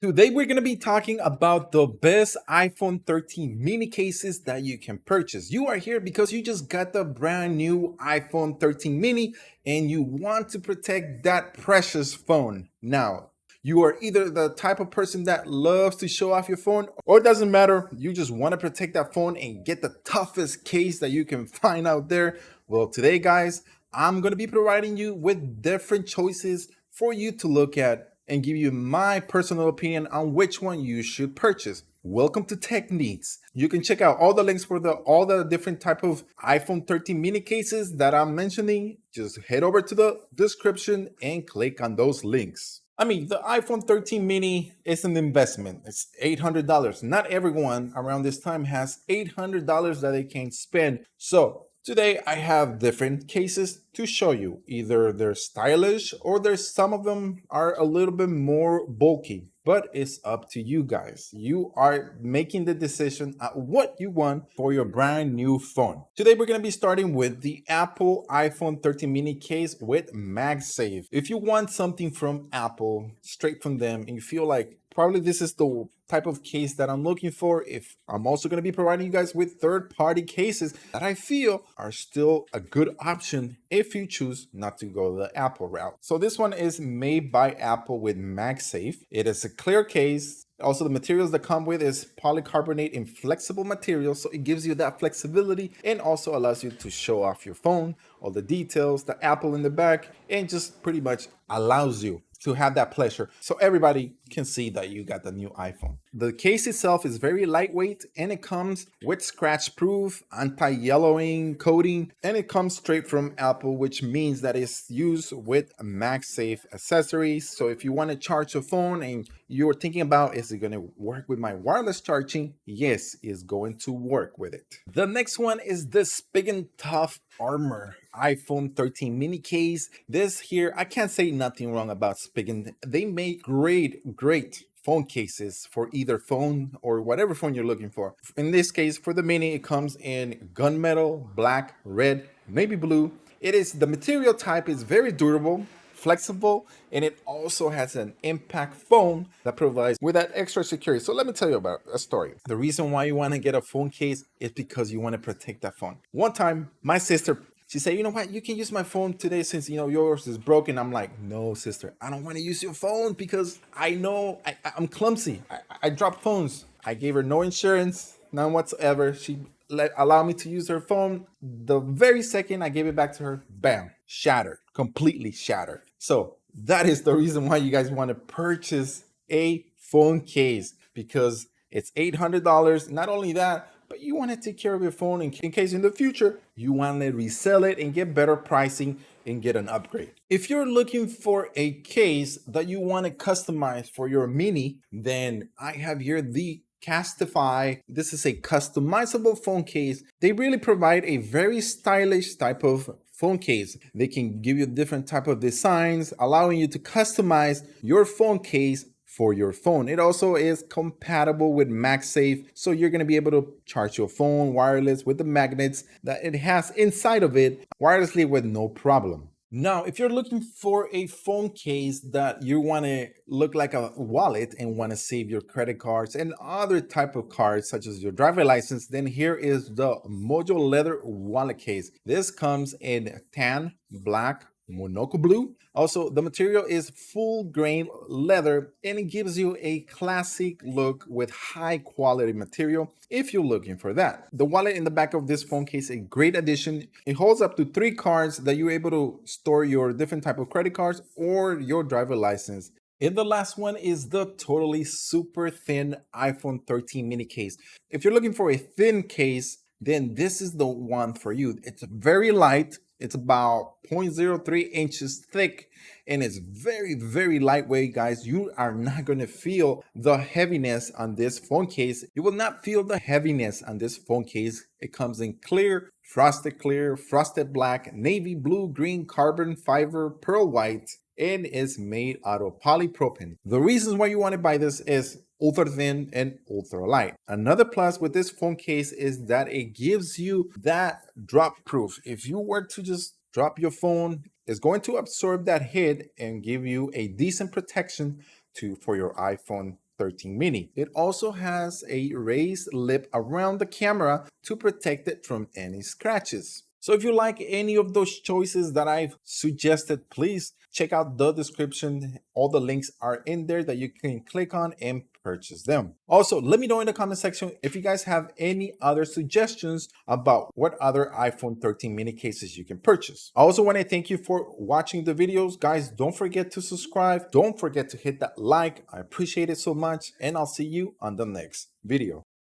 Today, we're going to be talking about the best iPhone 13 mini cases that you can purchase. You are here because you just got the brand new iPhone 13 mini and you want to protect that precious phone. Now, you are either the type of person that loves to show off your phone, or it doesn't matter, you just want to protect that phone and get the toughest case that you can find out there. Well, today, guys, I'm going to be providing you with different choices for you to look at and give you my personal opinion on which one you should purchase. Welcome to Tech Needs. You can check out all the links for all the different type of iPhone 13 mini cases that I'm mentioning. Just head over to the description and click on those links. I mean, the iPhone 13 mini is an investment. It's $800. Not everyone around this time has $800 that they can spend. So today I have different cases to show you. Either they're stylish or there's some of them are a little bit more bulky, but it's up to you guys. You are making the decision at what you want for your brand new phone. Today we're going to be starting with the Apple iPhone 13 mini case with Magsafe. If you want something from Apple, straight from them, and you feel like probably this is the type of case that I'm looking for, if I'm also going to be providing you guys with third-party cases that I feel are still a good option if you choose not to go the Apple route. So this one is made by Apple with MagSafe. It is a clear case. Also, the materials that come with is polycarbonate and flexible materials, so it gives you that flexibility and also allows you to show off your phone, all the details, the Apple in the back, and just pretty much allows you to have that pleasure so everybody can see that you got the new iPhone. The case itself is very lightweight and it comes with scratch proof, anti-yellowing coating, and it comes straight from Apple, which means that it's used with MagSafe accessories. So if you want to charge a phone and you're thinking about, is it going to work with my wireless charging? Yes, it's going to work with it. The next one is the Spigen Tough Armor iPhone 13 mini case. This here, I can't say nothing wrong about Spigen. They make great phone cases for either phone or whatever phone you're looking for. In this case, for the mini, it comes in gunmetal, black, red, navy blue. The material type is very durable, flexible, and it also has an impact foam that provides with that extra security. So let me tell you about a story. The reason why you want to get a phone case is because you want to protect that phone. One time, my sister, she said, you know what, you can use my phone today since, yours is broken. I'm like, no, sister, I don't want to use your phone because I know I'm clumsy. I drop phones. I gave her no insurance, none whatsoever. She allow me to use her phone. The very second I gave it back to her, bam, shattered, completely shattered. So that is the reason why you guys want to purchase a phone case, because it's $800. Not only that, but you want to take care of your phone in case in the future you want to resell it and get better pricing and get an upgrade. If you're looking for a case that you want to customize for your mini, then I have here the Castify. This is a customizable phone case. They really provide a very stylish type of phone case. They can give you different type of designs, allowing you to customize your phone case for your phone. It also is compatible with MagSafe, so you're going to be able to charge your phone wireless with the magnets that it has inside of it wirelessly with no problem. Now, if you're looking for a phone case that you want to look like a wallet and want to save your credit cards and other type of cards such as your driver license, then here is the Mojo leather wallet case. This comes in tan, black, Monaco blue. Also, the material is full grain leather and it gives you a classic look with high quality material if you're looking for that. The wallet in the back of this phone case is a great addition. It holds up to 3 cards that you're able to store your different type of credit cards or your driver license. And the last one is the totally super thin iPhone 13 mini case. If you're looking for a thin case, then this is the one for you. It's very light. It's about 0.03 inches thick and it's very lightweight, guys. You are not going to feel the heaviness on this phone case. You will not feel the heaviness on this phone case. It comes in clear, frosted black, navy blue, green, carbon fiber, pearl white, and is made out of polypropylene. The reasons why you want to buy this is ultra thin and ultra light. Another plus with this phone case is that it gives you that drop proof. If you were to just drop your phone, it's going to absorb that hit and give you a decent protection for your iPhone 13 mini. It also has a raised lip around the camera to protect it from any scratches. So if you like any of those choices that I've suggested, please check out the description. All the links are in there that you can click on and purchase them. Also, let me know in the comment section if you guys have any other suggestions about what other iPhone 13 mini cases you can purchase. I also want to thank you for watching the videos. Guys, don't forget to subscribe. Don't forget to hit that like. I appreciate it so much, and I'll see you on the next video.